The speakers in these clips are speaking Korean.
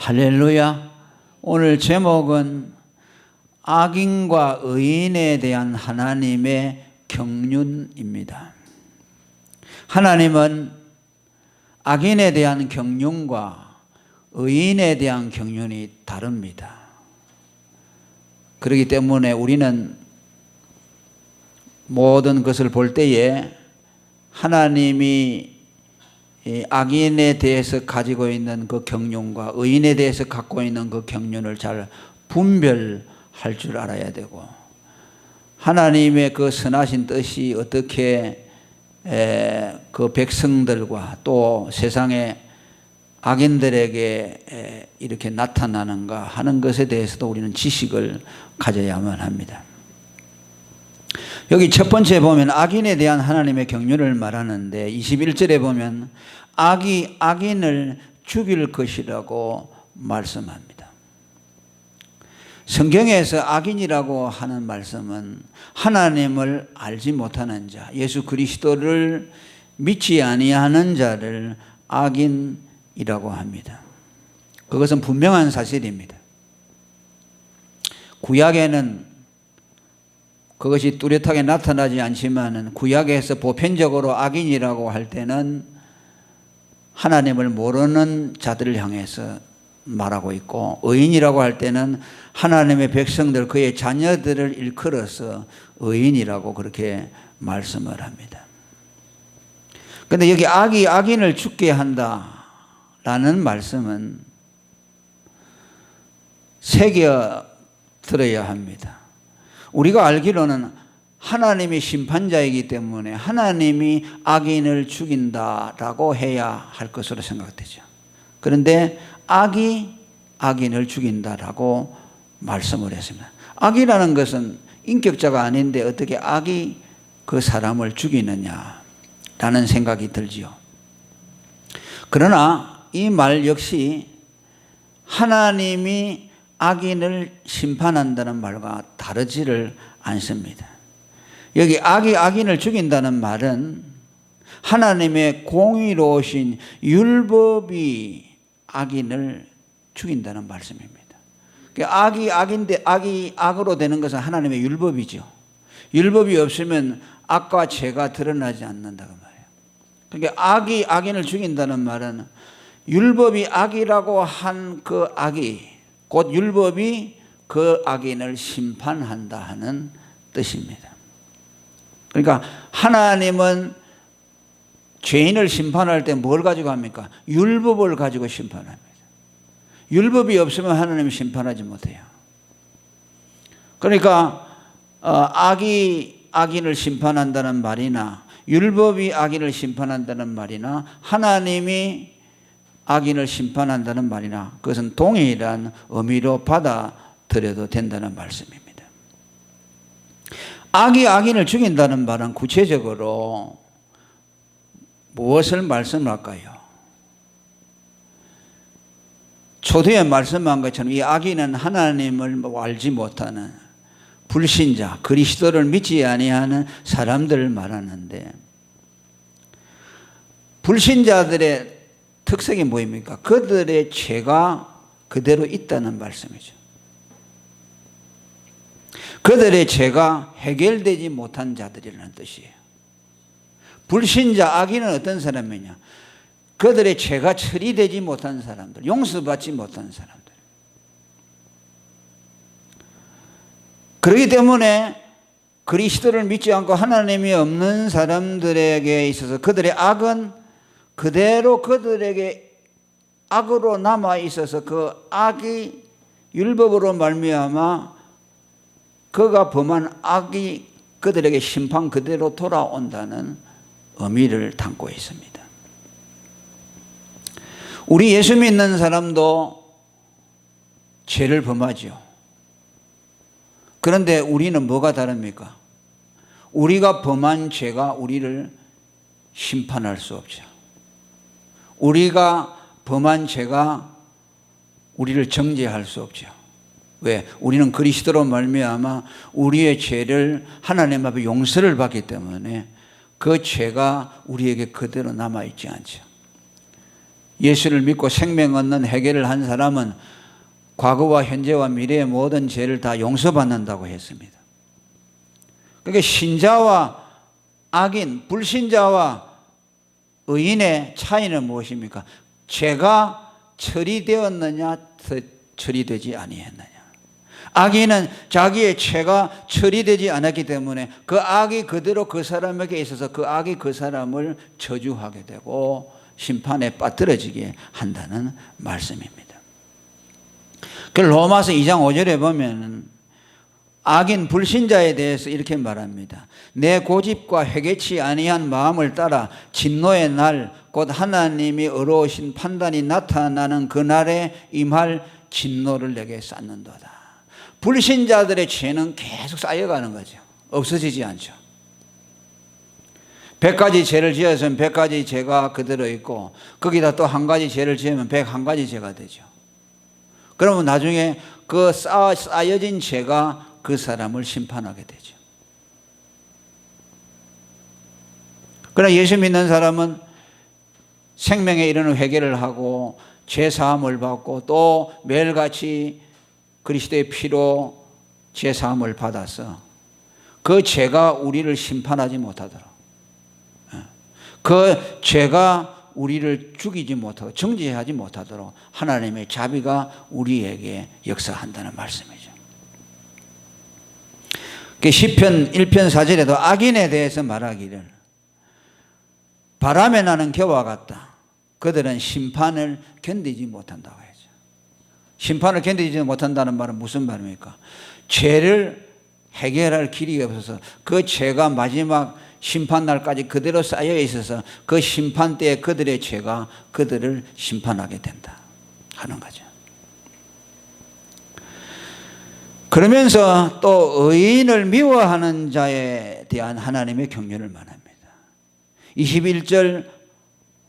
할렐루야. 오늘 제목은 악인과 의인에 대한 하나님의 경륜입니다. 하나님은 악인에 대한 경륜과 의인에 대한 경륜이 다릅니다. 그렇기 때문에 우리는 모든 것을 볼 때에 하나님이 악인에 대해서 가지고 있는 그 경륜과 의인에 대해서 갖고 있는 그 경륜을 잘 분별할 줄 알아야 되고, 하나님의 그 선하신 뜻이 어떻게 그 백성들과 또 세상의 악인들에게 이렇게 나타나는가 하는 것에 대해서도 우리는 지식을 가져야만 합니다. 여기 첫 번째 보면 악인에 대한 하나님의 경륜을 말하는데 21절에 보면 악이 악인을 죽일 것이라고 말씀합니다. 성경에서 악인이라고 하는 말씀은 하나님을 알지 못하는 자, 예수 그리스도를 믿지 아니하는 자를 악인이라고 합니다. 그것은 분명한 사실입니다. 구약에는 그것이 뚜렷하게 나타나지 않지만 구약에서 보편적으로 악인이라고 할 때는 하나님을 모르는 자들을 향해서 말하고 있고, 의인이라고 할 때는 하나님의 백성들, 그의 자녀들을 일컬어서 의인이라고 그렇게 말씀을 합니다. 그런데 여기 악이 악인을 죽게 한다라는 말씀은 새겨 들어야 합니다. 우리가 알기로는 하나님이 심판자이기 때문에 하나님이 악인을 죽인다라고 해야 할 것으로 생각되죠. 그런데 악이 악인을 죽인다라고 말씀을 했습니다. 악이라는 것은 인격자가 아닌데 어떻게 악이 그 사람을 죽이느냐라는 생각이 들지요. 그러나 이 말 역시 하나님이 악인을 심판한다는 말과 다르지를 않습니다. 여기 악이 악인을 죽인다는 말은 하나님의 공의로우신 율법이 악인을 죽인다는 말씀입니다. 악이 악인데 악이 악으로 되는 것은 하나님의 율법이죠. 율법이 없으면 악과 죄가 드러나지 않는다고 말이에요. 그러니까 악이 악인을 죽인다는 말은 율법이 악이라고 한 그 악이, 곧 율법이 그 악인을 심판한다 하는 뜻입니다. 그러니까 하나님은 죄인을 심판할 때 뭘 가지고 합니까? 율법을 가지고 심판합니다. 율법이 없으면 하나님이 심판하지 못해요. 그러니까 악이 악인을 심판한다는 말이나 율법이 악인을 심판한다는 말이나 하나님이 악인을 심판한다는 말이나 그것은 동일한 의미로 받아들여도 된다는 말씀입니다. 악이 악인을 죽인다는 말은 구체적으로 무엇을 말씀할까요? 초대에 말씀한 것처럼 이 악인은 하나님을 알지 못하는 불신자, 그리스도를 믿지 아니하는 사람들을 말하는데, 불신자들의 특색이 뭐입니까? 그들의 죄가 그대로 있다는 말씀이죠. 그들의 죄가 해결되지 못한 자들이라는 뜻이에요. 불신자, 악인은 어떤 사람이냐? 그들의 죄가 처리되지 못한 사람들, 용서받지 못한 사람들. 그렇기 때문에 그리스도를 믿지 않고 하나님이 없는 사람들에게 있어서 그들의 악은 그대로 그들에게 악으로 남아 있어서 그 악이 율법으로 말미암아 그가 범한 악이 그들에게 심판 그대로 돌아온다는 의미를 담고 있습니다. 우리 예수 믿는 사람도 죄를 범하죠. 그런데 우리는 뭐가 다릅니까? 우리가 범한 죄가 우리를 심판할 수 없죠. 우리가 범한 죄가 우리를 정죄할 수 없죠. 왜? 우리는 그리스도로 말미암아 우리의 죄를 하나님 앞에 용서를 받기 때문에 그 죄가 우리에게 그대로 남아있지 않죠. 예수를 믿고 생명 얻는 회개를 한 사람은 과거와 현재와 미래의 모든 죄를 다 용서받는다고 했습니다. 그러니까 신자와 악인, 불신자와 의인의 차이는 무엇입니까? 죄가 처리되었느냐, 처리되지 아니했느냐. 악인은 자기의 죄가 처리되지 않았기 때문에 그 악이 그대로 그 사람에게 있어서 그 악이 그 사람을 저주하게 되고 심판에 빠뜨려지게 한다는 말씀입니다. 그 로마서 2장 5절에 보면 악인 불신자에 대해서 이렇게 말합니다. 내 고집과 회개치 아니한 마음을 따라 진노의 날 곧 하나님이 어려우신 판단이 나타나는 그날에 임할 진노를 내게 쌓는도다. 불신자들의 죄는 계속 쌓여가는 거죠. 없어지지 않죠. 100가지 죄를 지었으면 100가지 죄가 그대로 있고 거기다 또 한 가지 죄를 지으면 101가지 죄가 되죠. 그러면 나중에 그 쌓여진 죄가 그 사람을 심판하게 되죠. 그러나 예수 믿는 사람은 생명에 이르는 회개를 하고 죄 사함을 받고 또 매일같이 그리스도의 피로 죄 사함을 받아서 그 죄가 우리를 심판하지 못하도록, 그 죄가 우리를 죽이지 못하고 정죄하지 못하도록 하나님의 자비가 우리에게 역사한다는 말씀이죠. 시편 1편 4절에도 악인에 대해서 말하기를 바람에 나는 겨와 같다. 그들은 심판을 견디지 못한다고 하죠. 심판을 견디지 못한다는 말은 무슨 말입니까? 죄를 해결할 길이 없어서 그 죄가 마지막 심판날까지 그대로 쌓여 있어서 그 심판 때에 그들의 죄가 그들을 심판하게 된다 하는 거죠. 그러면서 또 의인을 미워하는 자에 대한 하나님의 경륜을 말합니다. 21절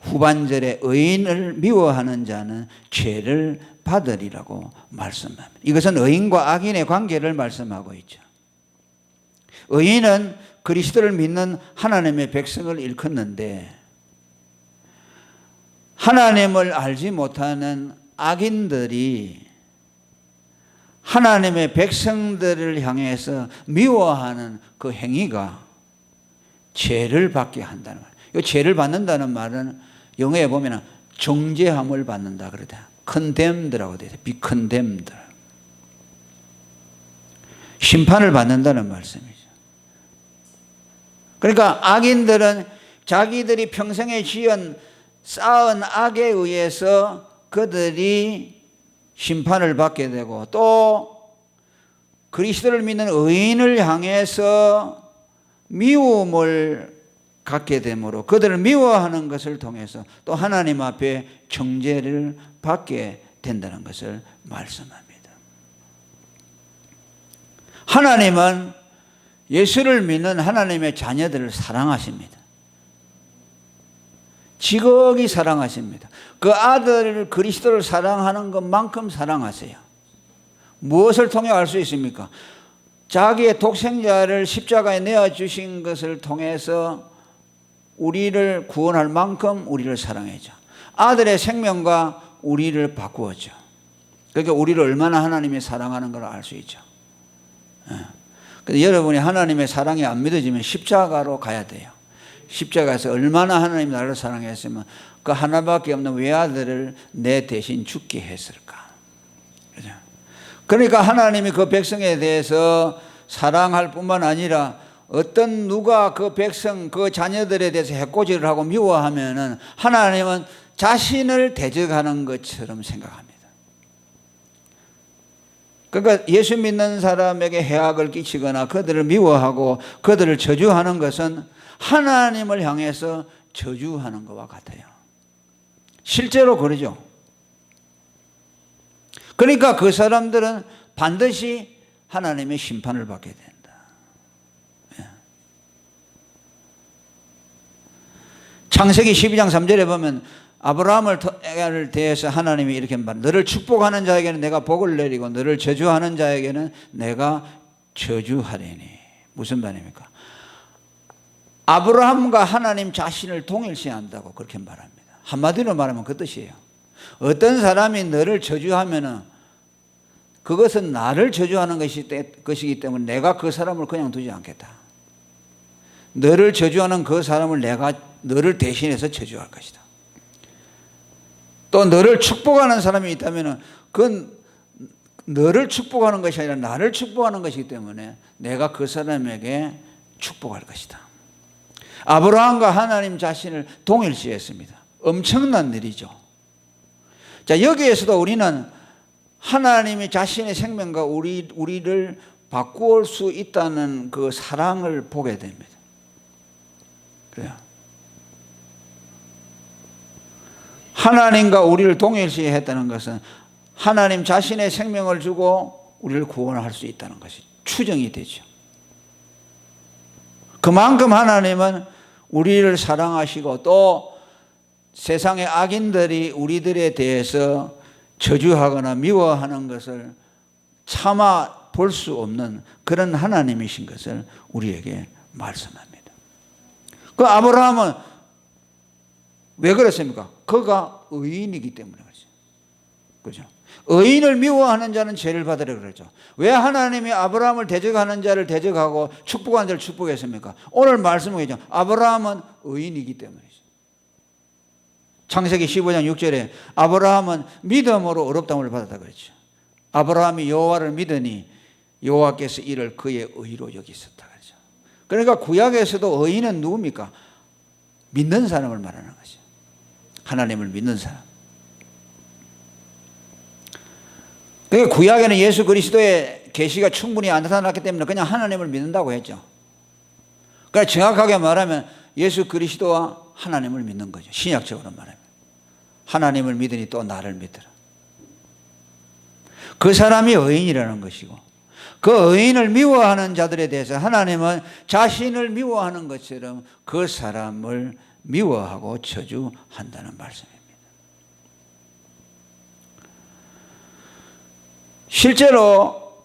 후반절에 의인을 미워하는 자는 죄를 받으리라고 말씀합니다. 이것은 의인과 악인의 관계를 말씀하고 있죠. 의인은 그리스도를 믿는 하나님의 백성을 일컫는데 하나님을 알지 못하는 악인들이 하나님의 백성들을 향해서 미워하는 그 행위가 죄를 받게 한다는 말이에요. 이 죄를 받는다는 말은 영어에 보면 정죄함을 받는다 그러다. condemned라고 되어 있어요. be condemned. 심판을 받는다는 말씀이죠. 그러니까 악인들은 자기들이 평생에 쌓은 악에 의해서 그들이 심판을 받게 되고 또 그리스도를 믿는 의인을 향해서 미움을 갖게 되므로 그들을 미워하는 것을 통해서 또 하나님 앞에 정죄를 받게 된다는 것을 말씀합니다. 하나님은 예수를 믿는 하나님의 자녀들을 사랑하십니다. 지극히 사랑하십니다. 그 아들 그리스도를 사랑하는 것만큼 사랑하세요. 무엇을 통해 알 수 있습니까? 자기의 독생자를 십자가에 내어주신 것을 통해서 우리를 구원할 만큼 우리를 사랑했죠. 아들의 생명과 우리를 바꾸었죠. 그러니까 우리를 얼마나 하나님이 사랑하는 걸 알 수 있죠. 근데 여러분이 하나님의 사랑이 안 믿어지면 십자가로 가야 돼요. 십자가에서 얼마나 하나님이 나를 사랑했으면 그 하나밖에 없는 외아들을 내 대신 죽게 했을까. 그죠? 그러니까 하나님이 그 백성에 대해서 사랑할 뿐만 아니라 어떤 누가 그 백성, 그 자녀들에 대해서 해코지를 하고 미워하면은 하나님은 자신을 대적하는 것처럼 생각합니다. 그러니까 예수 믿는 사람에게 해악을 끼치거나 그들을 미워하고 그들을 저주하는 것은 하나님을 향해서 저주하는 것과 같아요. 실제로 그러죠. 그러니까 그 사람들은 반드시 하나님의 심판을 받게 된다. 창세기 12장 3절에 보면 아브라함을 대해서 하나님이 이렇게 말합니다. 너를 축복하는 자에게는 내가 복을 내리고 너를 저주하는 자에게는 내가 저주하리니. 무슨 말입니까? 아브라함과 하나님 자신을 동일시한다고 그렇게 말합니다. 한마디로 말하면 그 뜻이에요. 어떤 사람이 너를 저주하면은 그것은 나를 저주하는 것이기 때문에 내가 그 사람을 그냥 두지 않겠다. 너를 저주하는 그 사람을 내가 너를 대신해서 저주할 것이다. 또 너를 축복하는 사람이 있다면 그건 너를 축복하는 것이 아니라 나를 축복하는 것이기 때문에 내가 그 사람에게 축복할 것이다. 아브라함과 하나님 자신을 동일시했습니다. 엄청난 일이죠. 자, 여기에서도 우리는 하나님이 자신의 생명과 우리를 바꿀 수 있다는 그 사랑을 보게 됩니다. 그래요. 하나님과 우리를 동일시했다는 것은 하나님 자신의 생명을 주고 우리를 구원할 수 있다는 것이 추정이 되죠. 그만큼 하나님은 우리를 사랑하시고 또 세상의 악인들이 우리들에 대해서 저주하거나 미워하는 것을 참아 볼 수 없는 그런 하나님이신 것을 우리에게 말씀합니다. 그 아브라함은 왜 그랬습니까? 그가 의인이기 때문에 그렇죠. 그죠? 의인을 미워하는 자는 죄를 받으라 그랬죠. 왜 하나님이 아브라함을 대적하는 자를 대적하고 축복하는 자를 축복했습니까? 오늘 말씀이죠. 아브라함은 의인이기 때문이죠. 창세기 15장 6절에 아브라함은 믿음으로 의롭다함을 받았다 그랬죠. 아브라함이 여호와를 믿으니 여호와께서 이를 그의 의로 여기셨다 그랬죠. 그러니까 구약에서도 의인은 누굽니까? 믿는 사람을 말하는 것이죠. 하나님을 믿는 사람. 그러니까 구약에는 예수 그리스도의 계시가 충분히 안 나타났기 때문에 그냥 하나님을 믿는다고 했죠. 그러니까 정확하게 말하면 예수 그리스도와 하나님을 믿는 거죠. 신약적으로 말하면. 하나님을 믿으니 또 나를 믿으라. 그 사람이 의인이라는 것이고 그 의인을 미워하는 자들에 대해서 하나님은 자신을 미워하는 것처럼 그 사람을 미워하고 저주한다는 말씀입니다. 실제로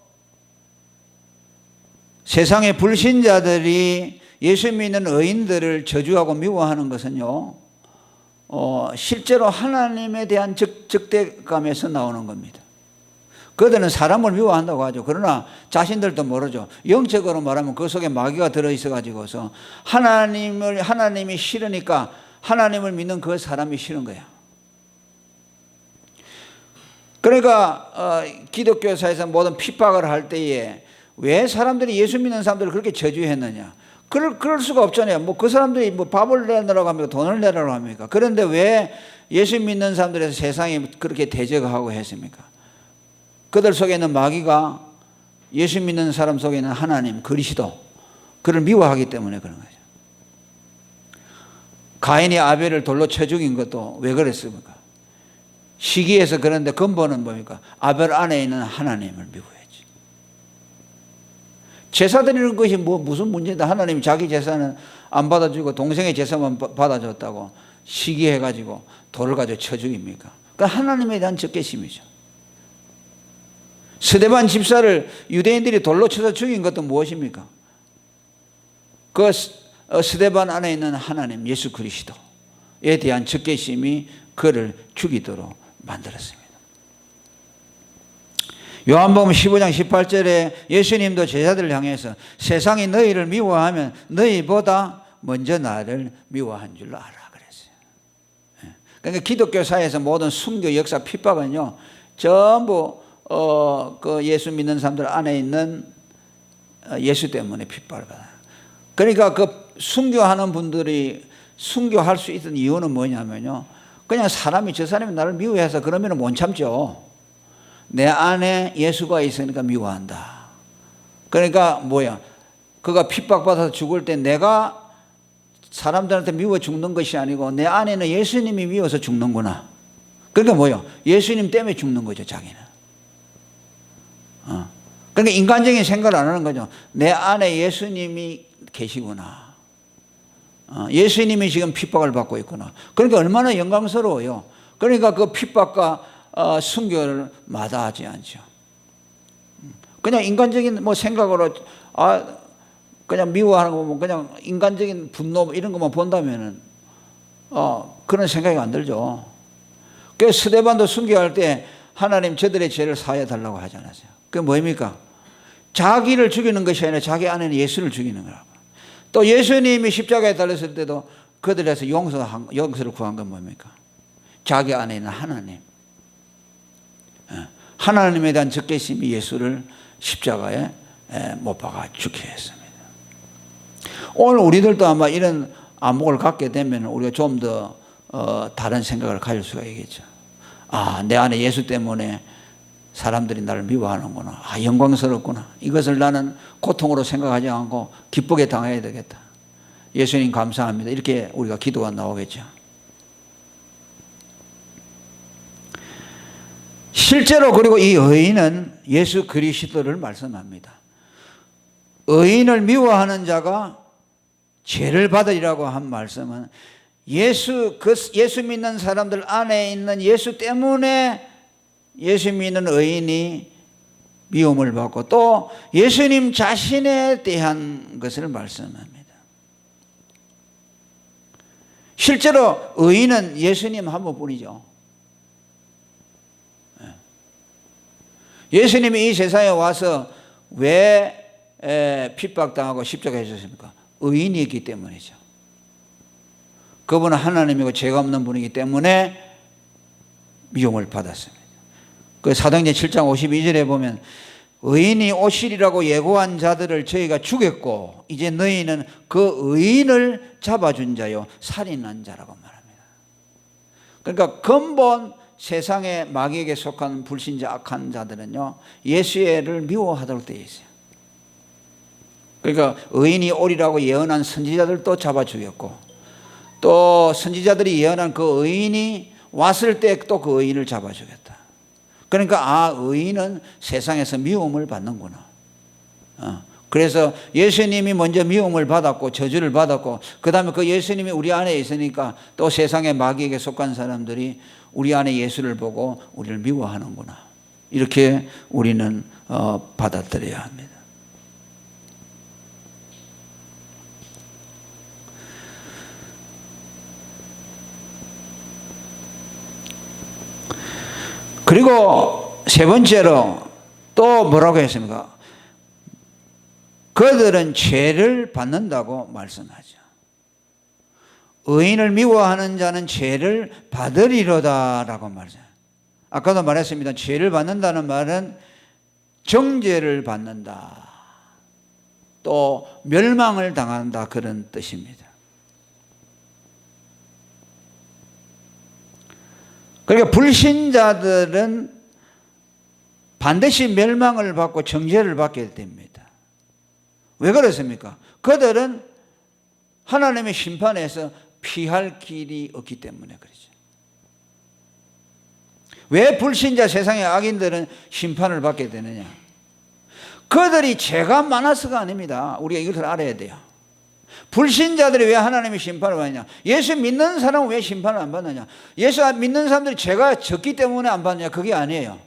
세상의 불신자들이 예수 믿는 의인들을 저주하고 미워하는 것은요, 실제로 하나님에 대한 적대감에서 나오는 겁니다. 그들은 사람을 미워한다고 하죠. 그러나 자신들도 모르죠. 영적으로 말하면 그 속에 마귀가 들어있어 가지고서 하나님이 싫으니까 하나님을 믿는 그 사람이 싫은 거야. 그러니까 기독교사에서 모든 핍박을 할 때에 왜 사람들이 예수 믿는 사람들을 그렇게 저주했느냐? 그럴 수가 없잖아요. 뭐 그 사람들이 뭐 밥을 내라고 합니까? 돈을 내라고 합니까? 그런데 왜 예수 믿는 사람들에서 세상이 그렇게 대적하고 했습니까? 그들 속에 있는 마귀가 예수 믿는 사람 속에 있는 하나님, 그리스도, 그를 미워하기 때문에 그런 거죠. 가인이 아벨을 돌로 쳐 죽인 것도 왜 그랬습니까? 시기에서 그런데 근본은 뭡니까? 아벨 안에 있는 하나님을 미워했지. 제사 드리는 것이 무슨 문제다. 하나님이 자기 제사는 안 받아주고 동생의 제사만 받아줬다고 시기해가지고 돌을 가지고 쳐 죽입니까? 그러니까 하나님에 대한 적개심이죠. 스데반 집사를 유대인들이 돌로 쳐서 죽인 것도 무엇입니까? 그 스데반 안에 있는 하나님 예수 그리스도에 대한 적개심이 그를 죽이도록 만들었습니다. 요한복음 15장 18절에 예수님도 제자들을 향해서 세상이 너희를 미워하면 너희보다 먼저 나를 미워한 줄로 알아 그랬어요. 그러니까 기독교사에서 모든 순교 역사 핍박은요 전부 그 예수 믿는 사람들 안에 있는 예수 때문에 핍박을 받아요. 그러니까 그 순교하는 분들이 순교할 수 있던 이유는 뭐냐면요, 그냥 저 사람이 나를 미워해서 그러면 못 참죠. 내 안에 예수가 있으니까 미워한다. 그러니까 뭐야, 그가 핍박받아서 죽을 때 내가 사람들한테 미워 죽는 것이 아니고 내 안에는 예수님이 미워서 죽는구나. 그러니까 뭐야, 예수님 때문에 죽는 거죠, 자기는. 그러니까 인간적인 생각을 안 하는 거죠. 내 안에 예수님이 계시구나. 예수님이 지금 핍박을 받고 있구나. 그러니까 얼마나 영광스러워요. 그러니까 그 핍박과 순교를 마다하지 않죠. 그냥 인간적인 생각으로 그냥 미워하는 거 보면 그냥 인간적인 분노 이런 것만 본다면은 그런 생각이 안 들죠. 그 스데반도 순교할 때 하나님 저들의 죄를 사하여 달라고 하지 않았어요. 그게 뭐입니까? 자기를 죽이는 것이 아니라 자기 안에는 예수를 죽이는 거라고. 또 예수님이 십자가에 달렸을 때도 그들에서 용서를 구한 건 뭡니까? 자기 안에 있는 하나님. 하나님에 대한 적개심이 예수를 십자가에 못 박아 죽게 했습니다. 오늘 우리들도 아마 이런 안목을 갖게 되면 우리가 좀 더 다른 생각을 가질 수가 있겠죠. 아, 내 안에 예수 때문에 사람들이 나를 미워하는구나. 아, 영광스럽구나. 이것을 나는 고통으로 생각하지 않고 기쁘게 당해야 되겠다. 예수님 감사합니다. 이렇게 우리가 기도가 나오겠죠. 실제로 그리고 이 의인은 예수 그리스도를 말씀합니다. 의인을 미워하는 자가 죄를 받으리라고 한 말씀은 예수 믿는 사람들 안에 있는 예수 때문에 예수 믿는 의인이 미움을 받고 또 예수님 자신에 대한 것을 말씀합니다. 실제로 의인은 예수님 한 분뿐이죠. 예수님이 이 세상에 와서 왜 핍박당하고 십자가에 졌습니까? 의인이기 때문이죠. 그분은 하나님이고 죄가 없는 분이기 때문에 미움을 받았습니다. 그 사도행전 7장 52절에 보면 의인이 오시리라고 예고한 자들을 저희가 죽였고 이제 너희는 그 의인을 잡아준 자요 살인한 자라고 말합니다. 그러니까 근본 세상의 마귀에게 속한 불신자 악한 자들은요 예수를 미워하도록 되어 있어요. 그러니까 의인이 오리라고 예언한 선지자들도 잡아 죽였고 또 선지자들이 예언한 그 의인이 왔을 때 또 그 의인을 잡아 죽였다. 그러니까 아, 의인은 세상에서 미움을 받는구나. 그래서 예수님이 먼저 미움을 받았고 저주를 받았고 그 다음에 그 예수님이 우리 안에 있으니까 또 세상의 마귀에게 속한 사람들이 우리 안에 예수를 보고 우리를 미워하는구나. 이렇게 우리는 받아들여야 합니다. 그리고 세 번째로 또 뭐라고 했습니까? 그들은 죄를 받는다고 말씀하죠. 의인을 미워하는 자는 죄를 받으리로다라고 말해요. 아까도 말했습니다. 죄를 받는다는 말은 정죄를 받는다. 또 멸망을 당한다 그런 뜻입니다. 그러니까 불신자들은 반드시 멸망을 받고 정죄를 받게 됩니다. 왜 그렇습니까? 그들은 하나님의 심판에서 피할 길이 없기 때문에 그렇죠. 왜 불신자 세상의 악인들은 심판을 받게 되느냐? 그들이 죄가 많아서가 아닙니다. 우리가 이것을 알아야 돼요. 불신자들이 왜 하나님의 심판을 받느냐? 예수 믿는 사람은 왜 심판을 안 받느냐? 예수 믿는 사람들이 죄가 적기 때문에 안 받느냐? 그게 아니에요.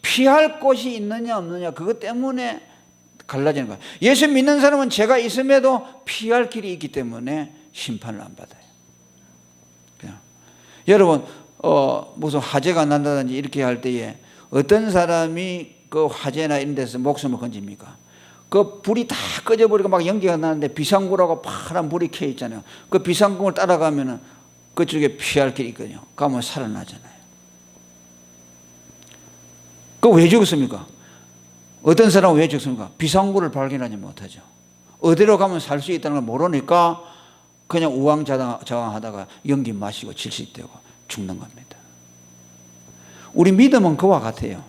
피할 곳이 있느냐 없느냐 그것 때문에 갈라지는 거예요. 예수 믿는 사람은 죄가 있음에도 피할 길이 있기 때문에 심판을 안 받아요. 그냥. 여러분 무슨 화재가 난다든지 이렇게 할 때에 어떤 사람이 그 화재나 이런 데서 목숨을 건집니까? 그 불이 다 꺼져버리고 막 연기가 나는데 비상구라고 파란 불이 켜 있잖아요. 그 비상구를 따라가면은 그쪽에 피할 길이 있거든요. 가면 살아나잖아요. 그 왜 죽었습니까? 어떤 사람은 왜 죽습니까? 비상구를 발견하지 못하죠. 어디로 가면 살 수 있다는 걸 모르니까 그냥 우왕좌왕하다가 연기 마시고 질식되고 죽는 겁니다. 우리 믿음은 그와 같아요.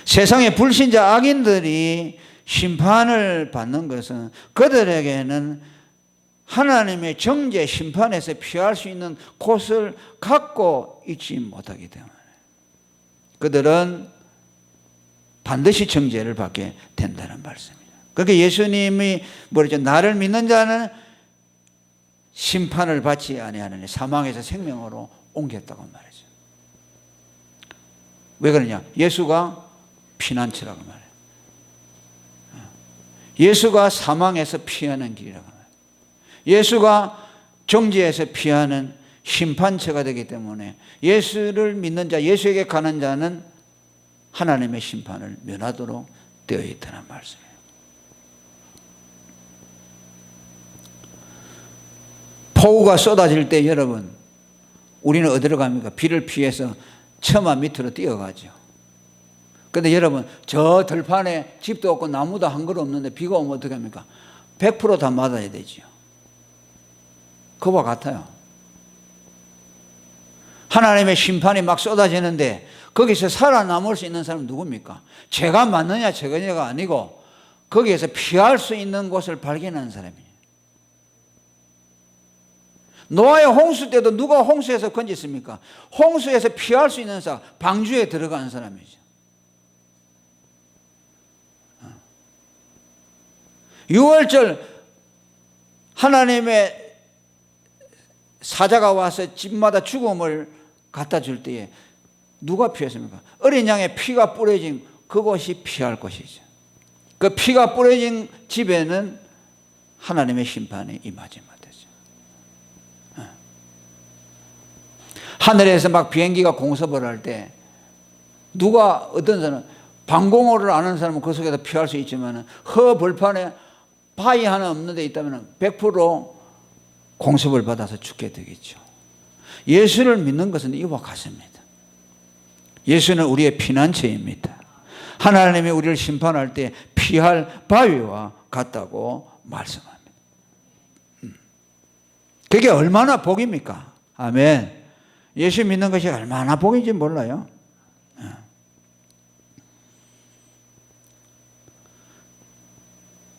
세상의 불신자 악인들이 심판을 받는 것은 그들에게는 하나님의 정죄 심판에서 피할 수 있는 곳을 갖고 있지 못하기 때문에 그들은 반드시 정죄를 받게 된다는 말씀입니다. 그러니까 예수님이 뭐랬죠? 나를 믿는 자는 심판을 받지 아니하느니 사망에서 생명으로 옮겼다고 말이죠. 왜 그러냐? 예수가 피난처라고 말해요. 예수가 사망에서 피하는 길이라고 말해요. 예수가 정죄에서 피하는 심판처가 되기 때문에 예수를 믿는 자, 예수에게 가는 자는 하나님의 심판을 면하도록 되어 있다는 말씀이에요. 폭우가 쏟아질 때 여러분, 우리는 어디로 갑니까? 비를 피해서 처마 밑으로 뛰어가죠. 그런데 여러분, 저 들판에 집도 없고 나무도 한 그루 없는데 비가 오면 어떻게 합니까? 100% 다 맞아야 되죠. 그와 같아요. 하나님의 심판이 막 쏟아지는데 거기서 살아남을 수 있는 사람은 누굽니까? 죄가 맞느냐 죄가냐가 아니고 거기에서 피할 수 있는 곳을 발견하는 사람이에요. 노아의 홍수 때도 누가 홍수에서 건졌습니까? 홍수에서 피할 수 있는 사람, 방주에 들어가는 사람이죠. 유월절 하나님의 사자가 와서 집마다 죽음을 갖다 줄 때에 누가 피했습니까? 어린 양의 피가 뿌려진 그곳이 피할 곳이죠. 그 피가 뿌려진 집에는 하나님의 심판이 임하지 못했죠. 하늘에서 막 비행기가 공습을 할 때 누가 어떤 사람 방공호를 아는 사람은 그 속에서 피할 수 있지만 허벌판에 바위 하나 없는 데 있다면 100% 공습을 받아서 죽게 되겠죠. 예수를 믿는 것은 이와 같습니다. 예수는 우리의 피난처입니다. 하나님이 우리를 심판할 때 피할 바위와 같다고 말씀합니다. 그게 얼마나 복입니까? 아멘. 예수 믿는 것이 얼마나 복인지 몰라요.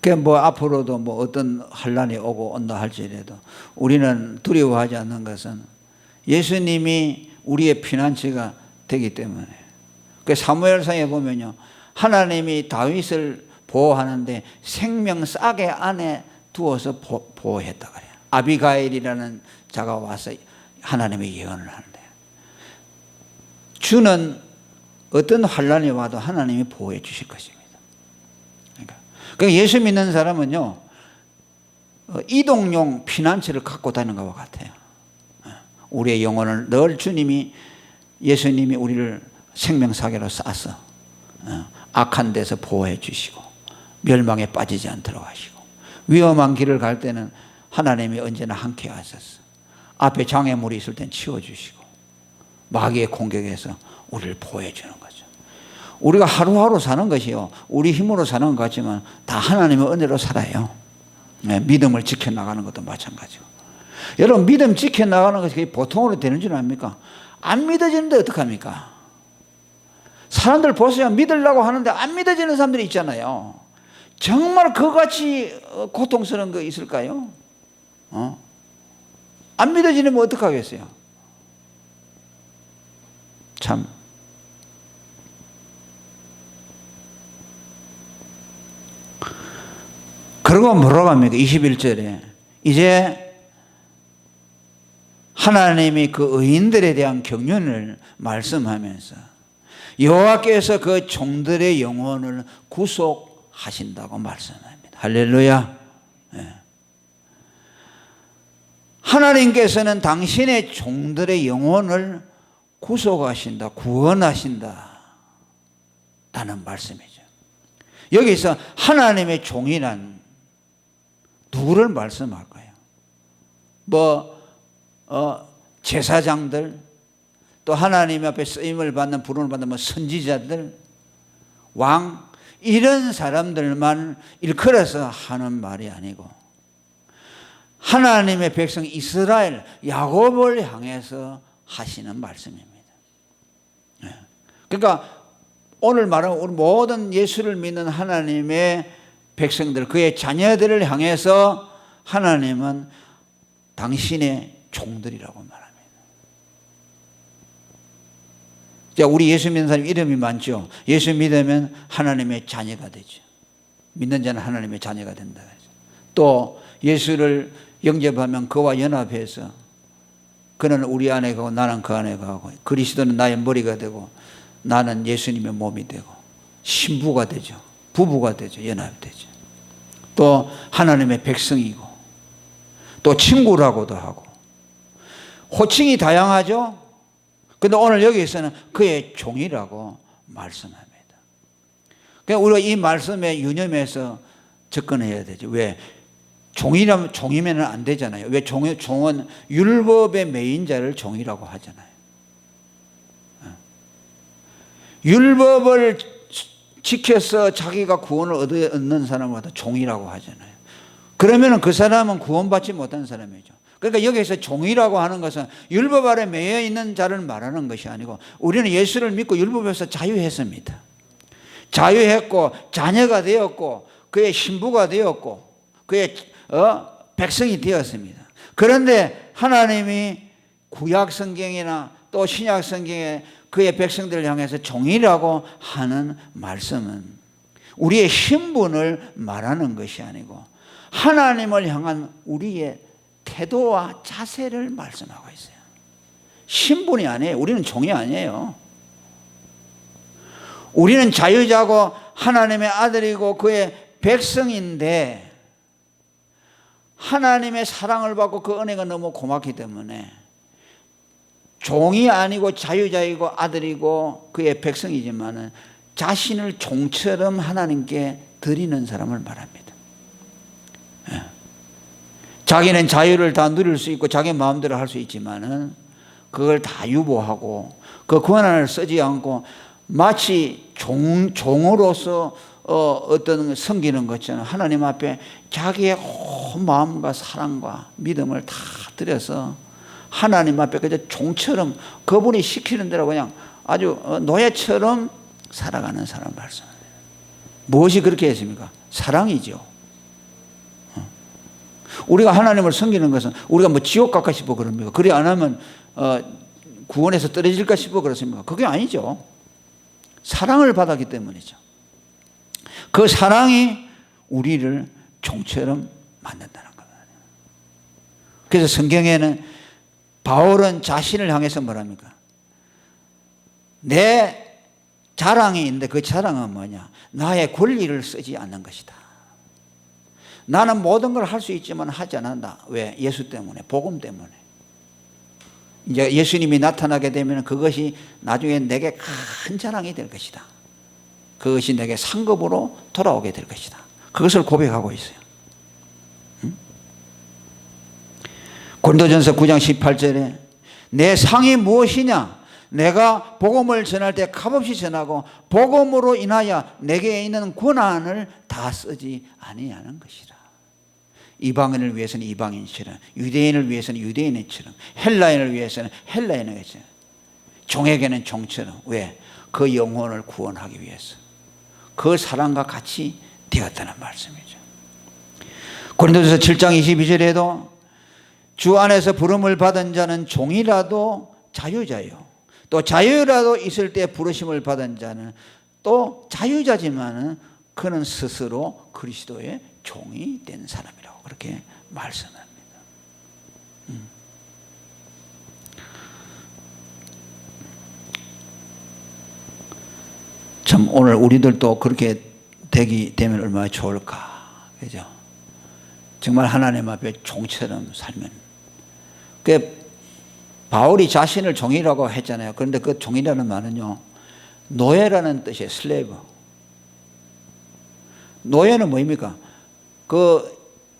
그 뭐 앞으로도 뭐 어떤 환란이 오고 온다 할지라도 우리는 두려워하지 않는 것은 예수님이 우리의 피난처가 되기 때문에. 그 사무엘상에 보면요, 하나님이 다윗을 보호하는데 생명 싸개 안에 두어서 보호했다 그래요. 아비가일이라는 자가 와서 하나님의 예언을 하는데, 주는 어떤 환란이 와도 하나님이 보호해 주실 것입니다. 그러니까 예수 믿는 사람은요, 이동용 피난처를 갖고 다니는 것과 같아요. 우리의 영혼을 늘 주님이, 예수님이 우리를 생명사계로 싸서 악한 데서 보호해 주시고 멸망에 빠지지 않도록 하시고, 위험한 길을 갈 때는 하나님이 언제나 함께 하셔서 앞에 장애물이 있을 땐 치워주시고 마귀의 공격에서 우리를 보호해 주는 거죠. 우리가 하루하루 사는 것이요, 우리 힘으로 사는 것 같지만 다 하나님의 은혜로 살아요. 믿음을 지켜나가는 것도 마찬가지고. 여러분, 믿음 지켜나가는 것이 보통으로 되는 줄 압니까? 안 믿어지는데 어떡합니까? 사람들 보세요. 믿으려고 하는데 안 믿어지는 사람들이 있잖아요. 정말 그같이 고통스러운 거 있을까요? 안 믿어지면 어떡하겠어요? 참. 그러고 뭐라고 합니까? 21절에 이제 하나님이 그 의인들에 대한 경륜을 말씀하면서 여호와께서 그 종들의 영혼을 구속하신다고 말씀합니다. 할렐루야. 네. 하나님께서는 당신의 종들의 영혼을 구속하신다, 구원하신다 라는 말씀이죠. 여기서 하나님의 종이란 누구를 말씀할까요? 제사장들, 또 하나님 앞에 쓰임을 받는, 부름을 받는 선지자들, 왕, 이런 사람들만 일컬어서 하는 말이 아니고 하나님의 백성 이스라엘, 야곱을 향해서 하시는 말씀입니다. 그러니까 오늘 말하는 우리 모든 예수를 믿는 하나님의 백성들, 그의 자녀들을 향해서 하나님은 당신의 종들이라고 말합니다. 자, 우리 예수 믿는 사람 이름이 많죠. 예수 믿으면 하나님의 자녀가 되죠. 믿는 자는 하나님의 자녀가 된다. 또 예수를 영접하면 그와 연합해서 그는 우리 안에 가고 나는 그 안에 가고 그리스도는 나의 머리가 되고 나는 예수님의 몸이 되고 신부가 되죠. 부부가 되죠. 연합되죠. 또 하나님의 백성이고 또 친구라고도 하고 호칭이 다양하죠. 근데 오늘 여기서는 그의 종이라고 말씀합니다. 그러니까 우리가 이 말씀에 유념해서 접근해야 되죠. 왜? 종이면 안 되잖아요. 왜? 종은 율법의 매인자를 종이라고 하잖아요. 율법을 지켜서 자기가 구원을 얻는 사람마다 종이라고 하잖아요. 그러면 그 사람은 구원받지 못한 사람이죠. 그러니까 여기서 종이라고 하는 것은 율법 아래 매여 있는 자를 말하는 것이 아니고 우리는 예수를 믿고 율법에서 자유했습니다. 자유했고 자녀가 되었고 그의 신부가 되었고 그의 백성이 되었습니다. 그런데 하나님이 구약 성경이나 또 신약 성경에 그의 백성들을 향해서 종이라고 하는 말씀은 우리의 신분을 말하는 것이 아니고 하나님을 향한 우리의 태도와 자세를 말씀하고 있어요. 신분이 아니에요. 우리는 종이 아니에요. 우리는 자유자고 하나님의 아들이고 그의 백성인데 하나님의 사랑을 받고 그 은혜가 너무 고맙기 때문에 종이 아니고 자유자이고 아들이고 그의 백성이지만 자신을 종처럼 하나님께 드리는 사람을 말합니다. 자기는 자유를 다 누릴 수 있고 자기 마음대로 할 수 있지만은 그걸 다 유보하고 그 권한을 쓰지 않고 마치 종으로서 어떤 섬기는 것처럼 하나님 앞에 자기의 온 마음과 사랑과 믿음을 다 드려서 하나님 앞에 그저 종처럼 그분이 시키는 대로 그냥 아주 노예처럼 살아가는 사람 말씀입니다. 무엇이 그렇게 했습니까? 사랑이죠. 우리가 하나님을 섬기는 것은 우리가 뭐 지옥 갈까 싶어 그럽니까? 그래 안 하면 구원에서 떨어질까 싶어 그렇습니까? 그게 아니죠. 사랑을 받았기 때문이죠. 그 사랑이 우리를 종처럼 만든다는 거예요. 그래서 성경에는 바울은 자신을 향해서 뭐랍니까? 내 자랑이 있는데 그 자랑은 뭐냐? 나의 권리를 쓰지 않는 것이다. 나는 모든 걸 할 수 있지만 하지 않는다. 왜? 예수 때문에, 복음 때문에. 이제 예수님이 나타나게 되면 그것이 나중에 내게 큰 자랑이 될 것이다. 그것이 내게 상급으로 돌아오게 될 것이다. 그것을 고백하고 있어요. 고린도전서 9장 18절에 내 상이 무엇이냐? 내가 복음을 전할 때 값없이 전하고 복음으로 인하여 내게 있는 권한을 다 쓰지 아니하는 것이라. 이방인을 위해서는 이방인처럼, 유대인을 위해서는 유대인처럼, 헬라인을 위해서는 헬라인처럼, 종에게는 종처럼. 왜? 그 영혼을 구원하기 위해서. 그 사랑과 같이 되었다는 말씀이죠. 고린도전서 7장 22절에도 주 안에서 부름을 받은 자는 종이라도 자유자요. 또 자유라도 있을 때 부르심을 받은 자는 또 자유자지만은 그는 스스로 그리스도의 종이 된 사람이라고 그렇게 말씀합니다. 참 오늘 우리들도 그렇게 되면 얼마나 좋을까, 그죠? 정말 하나님 앞에 종처럼 살면. 그 바울이 자신을 종이라고 했잖아요. 그런데 그 종이라는 말은요, 노예라는 뜻이에요. 슬레이브. 노예는 뭐입니까?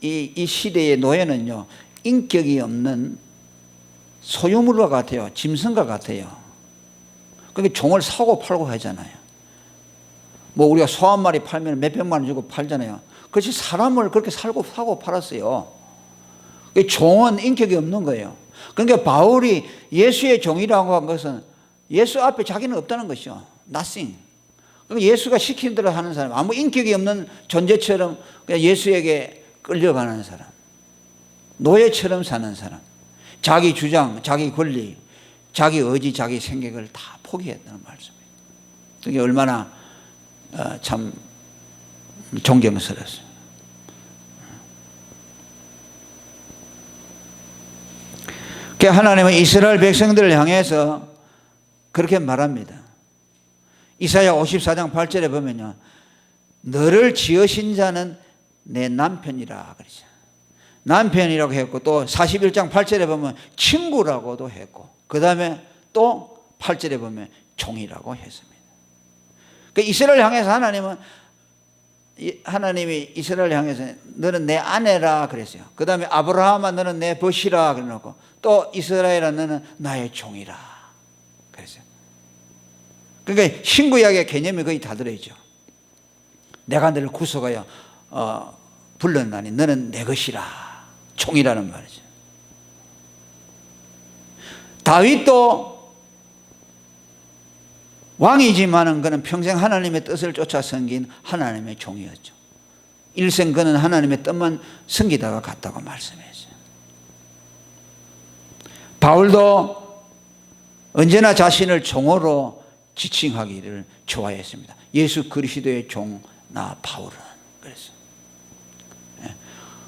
이 시대의 노예는요, 인격이 없는 소유물과 같아요. 짐승과 같아요. 그러니까 종을 사고 팔고 하잖아요. 뭐 우리가 소 한 마리 팔면 몇백만 원 주고 팔잖아요. 그렇지 사람을 그렇게 사고 팔았어요. 종은 인격이 없는 거예요. 그러니까 바울이 예수의 종이라고 한 것은 예수 앞에 자기는 없다는 것이죠. nothing. 그러니까 예수가 시킨 대로 하는 사람, 아무 인격이 없는 존재처럼 그냥 예수에게 끌려가는 사람, 노예처럼 사는 사람, 자기 주장, 자기 권리, 자기 의지, 자기 생각을 다 포기했다는 말씀이에요. 그게 얼마나 참 존경스러웠어요. 하나님은 이스라엘 백성들을 향해서 그렇게 말합니다. 이사야 54장 8절에 보면요, 너를 지으신 자는 내 남편이라 그러죠. 남편이라고 했고, 또 41장 8절에 보면 친구라고도 했고, 그 다음에 또 8절에 보면 종이라고 했습니다. 그러니까 이스라엘 향해서 하나님이 이스라엘 향해서 너는 내 아내라 그랬어요. 그 다음에 아브라함아 너는 내 벗이라 그래놓고, 또 이스라엘아 너는 나의 종이라 그랬어요. 그러니까 신구약의 개념이 거의 다 들어있죠. 내가 너를 구속하여 불렀나니 너는 내 것이라, 종이라는 말이죠. 다윗도 왕이지만은 그는 평생 하나님의 뜻을 쫓아 섬긴 하나님의 종이었죠. 일생 그는 하나님의 뜻만 섬기다가 갔다고 말씀했어요. 바울도 언제나 자신을 종으로 지칭하기를 좋아했습니다. 예수 그리스도의 종 나 바울은 그랬어요.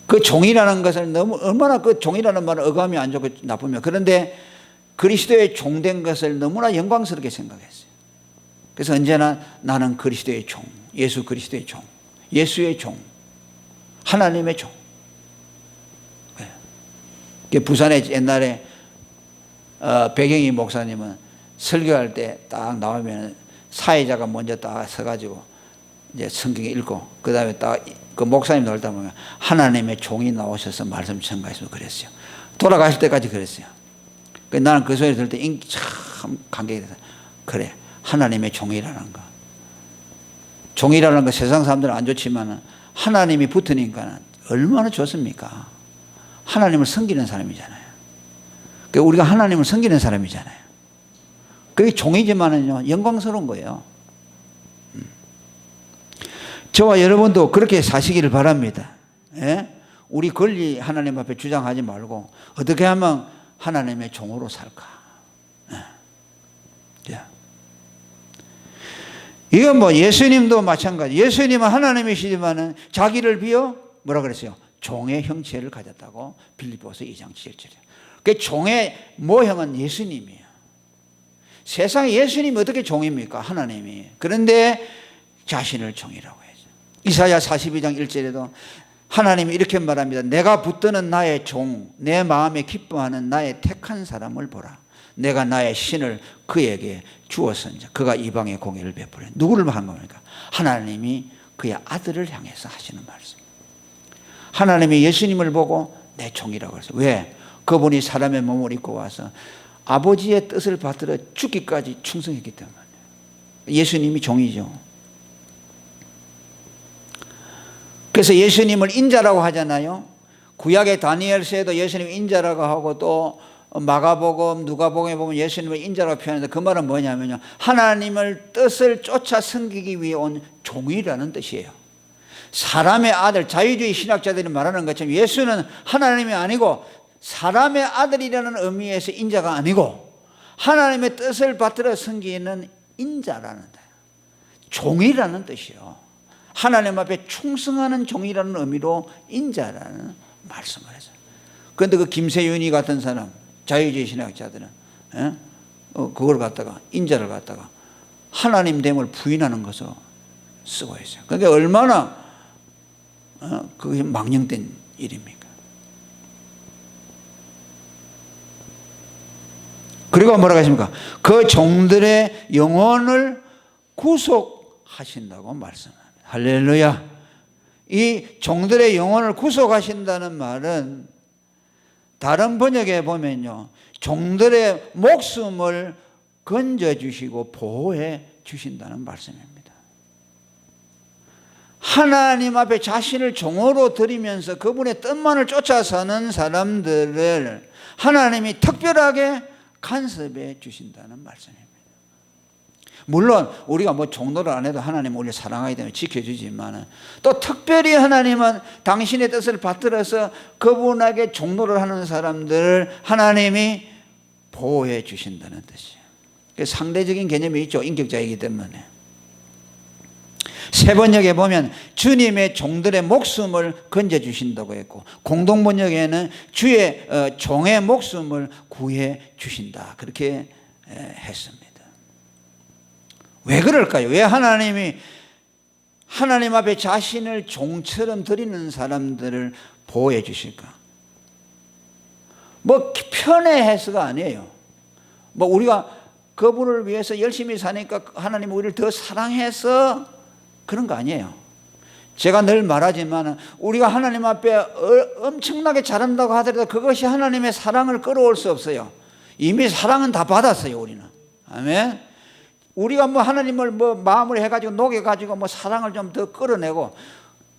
그 종이라는 것을 너무 얼마나 그 종이라는 말은 어감이 안 좋고 나쁘면, 그런데 그리스도의 종된 것을 너무나 영광스럽게 생각했어요. 그래서 언제나 나는 그리스도의 종, 예수 그리스도의 종, 예수의 종, 하나님의 종. 부산에 옛날에 백영희 목사님은 설교할 때 딱 나오면 사회자가 먼저 딱 서가지고 이제 성경 읽고, 그 다음에 딱 그 목사님 나올 때 보면 하나님의 종이 나오셔서 말씀 전가했으면 그랬어요. 돌아가실 때까지 그랬어요. 나는 그 소리 들을 때 참 감격이 됐어요. 그래, 하나님의 종이라는 거. 종이라는 거 세상 사람들은 안 좋지만 하나님이 붙으니까 얼마나 좋습니까? 하나님을 섬기는 사람이잖아요. 우리가 하나님을 섬기는 사람이잖아요. 그게 종이지만은요, 영광스러운 거예요. 저와 여러분도 그렇게 사시기를 바랍니다. 예? 우리 권리 하나님 앞에 주장하지 말고 어떻게 하면 하나님의 종으로 살까? 예. 이건 뭐 예수님도 마찬가지. 예수님은 하나님이시지만은 자기를 비워 뭐라 그랬어요? 종의 형체를 가졌다고 빌립보서 2장 7절에. 그 종의 모형은 예수님이에요. 세상에 예수님이 어떻게 종입니까? 하나님이. 그런데 자신을 종이라고 해요. 이사야 42장 1절에도 하나님이 이렇게 말합니다. 내가 붙드는 나의 종, 내 마음에 기뻐하는 나의 택한 사람을 보라. 내가 나의 신을 그에게 주었으니 그가 이방의 공의를 베풀어. 누구를 한 겁니까? 하나님이 그의 아들을 향해서 하시는 말씀. 하나님이 예수님을 보고 내 종이라고 했어요. 왜? 그분이 사람의 몸을 입고 와서 아버지의 뜻을 받들어 죽기까지 충성했기 때문에. 예수님이 종이죠. 그래서 예수님을 인자라고 하잖아요. 구약의 다니엘서에도 예수님 인자라고 하고, 또 마가복음, 누가복음에 보면 예수님을 인자라고 표현하는데, 그 말은 뭐냐면요, 하나님을 뜻을 쫓아 섬기기 위해 온 종이라는 뜻이에요. 사람의 아들, 자유주의 신학자들이 말하는 것처럼 예수는 하나님이 아니고 사람의 아들이라는 의미에서 인자가 아니고 하나님의 뜻을 받들어 섬기는 인자라는 뜻, 종이라는 뜻이에요. 하나님 앞에 충성하는 종이라는 의미로 인자라는 말씀을 했어요. 그런데 그 김세윤이 같은 사람, 자유주의 신학자들은 그걸 갖다가, 인자를 갖다가 하나님 됨을 부인하는 것으로 쓰고 있어요. 그러니까 얼마나 그게 망령된 일입니까? 그리고 뭐라고 하십니까? 그 종들의 영혼을 구속하신다고 말씀합니다. 할렐루야. 이 종들의 영혼을 구속하신다는 말은 다른 번역에 보면요, 종들의 목숨을 건져주시고 보호해 주신다는 말씀입니다. 하나님 앞에 자신을 종으로 드리면서 그분의 뜻만을 쫓아 사는 사람들을 하나님이 특별하게 간섭해 주신다는 말씀입니다. 물론 우리가 뭐 종노를 안 해도 하나님은 우리를 사랑하기 때문에 지켜주지만, 또 특별히 하나님은 당신의 뜻을 받들어서 그분에게 종노를 하는 사람들을 하나님이 보호해 주신다는 뜻이에요. 상대적인 개념이 있죠. 인격자이기 때문에. 세 번역에 보면 주님의 종들의 목숨을 건져주신다고 했고, 공동번역에는 주의 종의 목숨을 구해 주신다, 그렇게 했습니다. 왜 그럴까요? 왜 하나님이 하나님 앞에 자신을 종처럼 드리는 사람들을 보호해 주실까? 뭐 편애해서가 아니에요. 뭐 우리가 그분을 위해서 열심히 사니까 하나님 우리를 더 사랑해서 그런 거 아니에요. 제가 늘 말하지만 우리가 하나님 앞에 엄청나게 잘한다고 하더라도 그것이 하나님의 사랑을 끌어올 수 없어요. 이미 사랑은 다 받았어요, 우리는. 아멘. 우리가 뭐 하나님을 뭐 마음을 해가지고 녹여가지고 뭐 사랑을 좀 더 끌어내고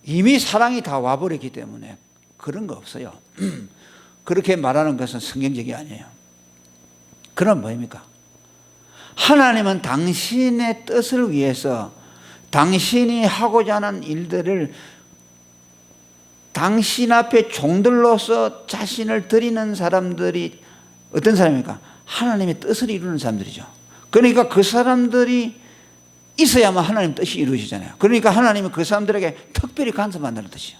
이미 사랑이 다 와버렸기 때문에 그런 거 없어요. 그렇게 말하는 것은 성경적이 아니에요. 그럼 뭐입니까? 하나님은 당신의 뜻을 위해서 당신이 하고자 하는 일들을 당신 앞에 종들로서 자신을 드리는 사람들이 어떤 사람입니까? 하나님의 뜻을 이루는 사람들이죠. 그러니까 그 사람들이 있어야만 하나님 뜻이 이루어지잖아요. 그러니까 하나님은 그 사람들에게 특별히 간섭한다는 뜻이에요.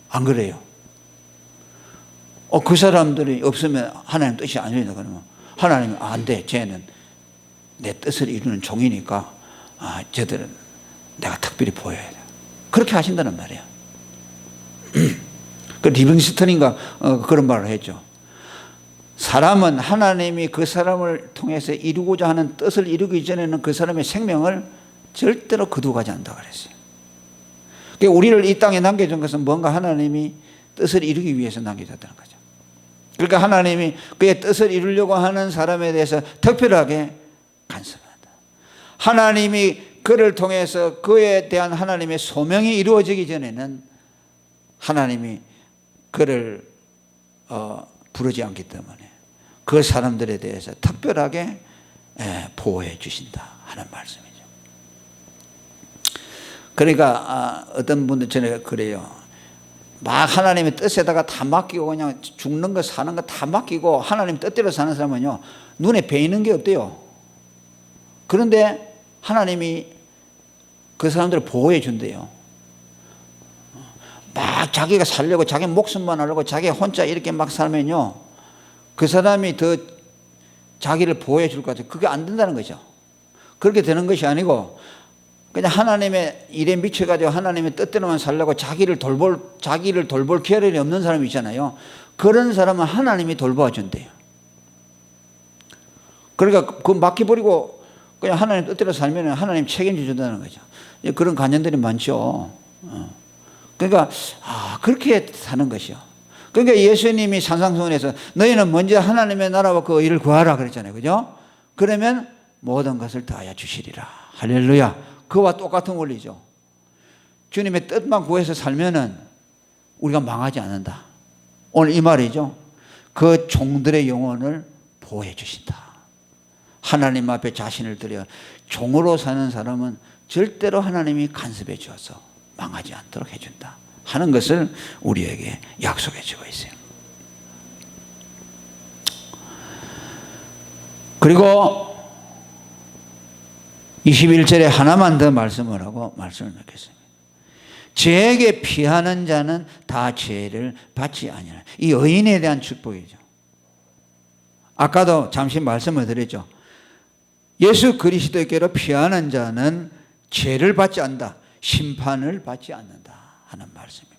안 그래요? 그 사람들이 없으면 하나님 뜻이 안 이루어진다 그러면 하나님은 안 돼. 쟤는 내 뜻을 이루는 종이니까 쟤들은 내가 특별히 보여야 돼. 그렇게 하신다는 말이에요. 그 리빙스턴인가 그런 말을 했죠. 사람은 하나님이 그 사람을 통해서 이루고자 하는 뜻을 이루기 전에는 그 사람의 생명을 절대로 거두어가지 않는다고 그랬어요. 그러니까 우리를 이 땅에 남겨준 것은 뭔가 하나님이 뜻을 이루기 위해서 남겨졌다는 거죠. 그러니까 하나님이 그의 뜻을 이루려고 하는 사람에 대해서 특별하게 간섭한다. 하나님이 그를 통해서 그에 대한 하나님의 소명이 이루어지기 전에는 하나님이 그를 부르지 않기 때문에 그 사람들에 대해서 특별하게 보호해 주신다 하는 말씀이죠. 그러니까 어떤 분들 전에 그래요. 막 하나님의 뜻에다가 다 맡기고 그냥 죽는 거 사는 거 다 맡기고 하나님 뜻대로 사는 사람은요 눈에 베이는 게 없대요. 그런데 하나님이 그 사람들을 보호해 준대요. 막 자기가 살려고 자기 목숨만 하려고 자기 혼자 이렇게 막 살면요 그 사람이 더 자기를 보호해 줄 것 같아요. 그게 안 된다는 거죠. 그렇게 되는 것이 아니고 그냥 하나님의 일에 미쳐가지고 하나님의 뜻대로만 살려고 자기를 돌볼 겨를이 없는 사람이 있잖아요. 그런 사람은 하나님이 돌봐 준대요. 그러니까 그거 맡겨버리고 그냥 하나님 뜻대로 살면 하나님 책임져 준다는 거죠. 그런 관념들이 많죠. 그러니까 그렇게 사는 것이요. 그러니까 예수님이 산상수훈에서 너희는 먼저 하나님의 나라와 그 의를 구하라 그랬잖아요. 그죠? 그러면 모든 것을 다하여 주시리라. 할렐루야. 그와 똑같은 원리죠. 주님의 뜻만 구해서 살면은 우리가 망하지 않는다. 오늘 이 말이죠. 그 종들의 영혼을 보호해 주신다. 하나님 앞에 자신을 들여 종으로 사는 사람은 절대로 하나님이 간섭해 주어서 망하지 않도록 해준다 하는 것을 우리에게 약속해 주고 있어요. 그리고 21절에 하나만 더 말씀을 하고 말씀을 맺겠습니다. 죄에게 피하는 자는 다 죄를 받지 아니하라. 이 의인에 대한 축복이죠. 아까도 잠시 말씀을 드렸죠. 예수 그리스도께로 피하는 자는 죄를 받지 않는다. 심판을 받지 않는다 하는 말씀입니다.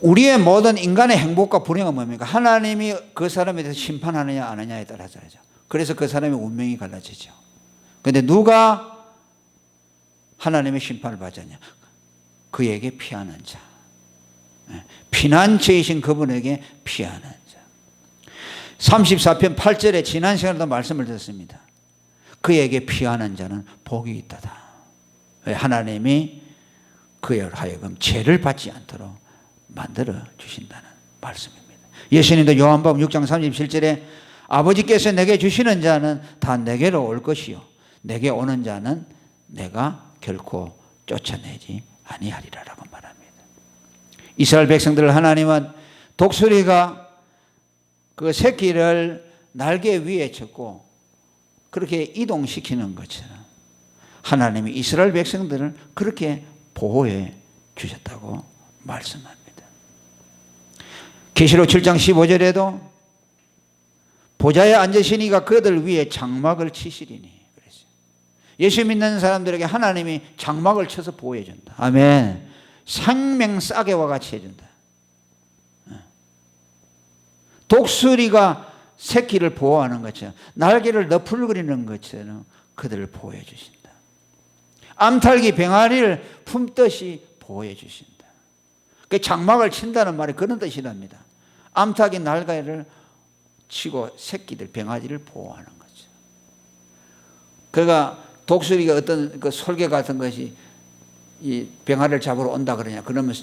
우리의 모든 인간의 행복과 불행은 뭡니까? 하나님이 그 사람에 대해서 심판하느냐 안 하느냐에 따라서죠. 그래서 그 사람의 운명이 갈라지죠. 그런데 누가 하나님의 심판을 받았냐? 그에게 피하는 자. 피난처이신 그분에게 피하는 자. 34편 8절에 지난 시간에도 말씀을 드렸습니다. 그에게 피하는 자는 복이 있다다. 왜? 하나님이 그에 하여금 죄를 받지 않도록 만들어 주신다는 말씀입니다. 예수님도 요한복음 6장 37절에 아버지께서 내게 주시는 자는 다 내게로 올 것이요 내게 오는 자는 내가 결코 쫓아내지 아니하리라라고 말합니다. 이스라엘 백성들을 하나님은 독수리가 그 새끼를 날개 위에 쳤고 그렇게 이동시키는 것처럼 하나님이 이스라엘 백성들을 그렇게 보호해 주셨다고 말씀합니다. 계시록 7장 15절에도 보좌에 앉으시니가 그들 위에 장막을 치시리니 그랬어요. 예수 믿는 사람들에게 하나님이 장막을 쳐서 보호해 준다. 아멘. 생명싸개와 같이 해준다. 독수리가 새끼를 보호하는 것처럼, 날개를 너풀거리는 것처럼 그들을 보호해 주신다. 암탉이 병아리를 품듯이 보호해 주신다. 그 장막을 친다는 말이 그런 뜻이랍니다. 암탉이 날개를 치고 새끼들 병아리를 보호하는 거죠. 그러니까 독수리가 어떤 그 솔개 같은 것이 이 병아리를 잡으러 온다 그러냐, 그러면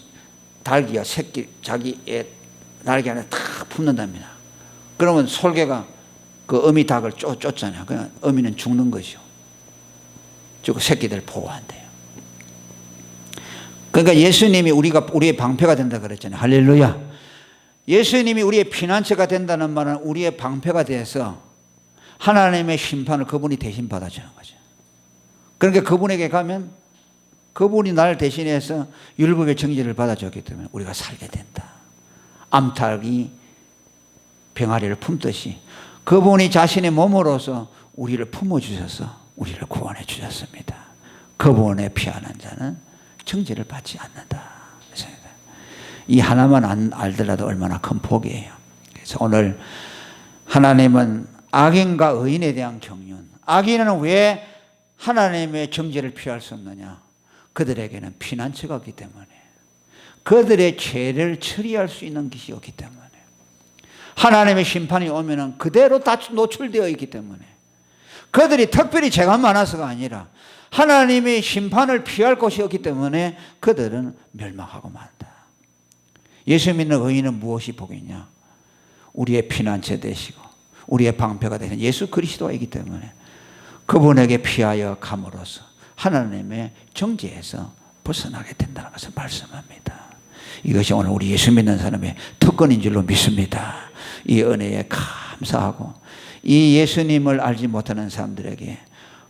닭이가 새끼 자기 애 날개 안에 탁 품는답니다. 그러면 솔개가 그 어미 닭을 쫓잖아요. 그냥 어미는 죽는 것이요. 즉 새끼들 보호한대요. 그러니까 예수님이 우리의 방패가 된다 그랬잖아요. 할렐루야. 예수님이 우리의 피난처가 된다는 말은 우리의 방패가 돼서 하나님의 심판을 그분이 대신 받아주는 거죠. 그러니까 그분에게 가면 그분이 날 대신해서 율법의 정죄를 받아줬기 때문에 우리가 살게 된다. 암탉이 병아리를 품듯이 그분이 자신의 몸으로서 우리를 품어주셔서 우리를 구원해 주셨습니다. 그분의 피하는 자는 정죄를 받지 않는다. 이 하나만 알더라도 얼마나 큰 복이에요. 그래서 오늘 하나님은 악인과 의인에 대한 경륜, 악인은 왜 하나님의 정죄를 피할 수 없느냐? 그들에게는 피난처가 없기 때문에, 그들의 죄를 처리할 수 있는 것이 없기 때문에, 하나님의 심판이 오면은 그대로 다 노출되어 있기 때문에, 그들이 특별히 죄가 많아서가 아니라 하나님의 심판을 피할 곳이 없기 때문에 그들은 멸망하고 만다. 예수 믿는 의인은 무엇이 복이냐? 우리의 피난처 되시고 우리의 방패가 되는 예수 그리스도이기 때문에 그분에게 피하여 감으로써 하나님의 정죄에서 벗어나게 된다는 것을 말씀합니다. 이것이 오늘 우리 예수 믿는 사람의 특권인 줄로 믿습니다. 이 은혜에 감사하고 이 예수님을 알지 못하는 사람들에게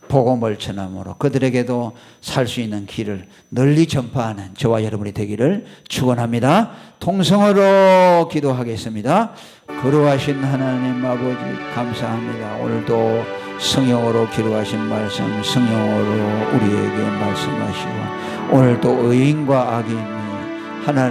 복음을 전함으로 그들에게도 살 수 있는 길을 널리 전파하는 저와 여러분이 되기를 축원합니다. 통성으로 기도하겠습니다. 거룩하신 하나님 아버지 감사합니다. 오늘도 성령으로 기록하신 말씀, 성령으로 우리에게 말씀하시고 오늘도 의인과 악인이 하나님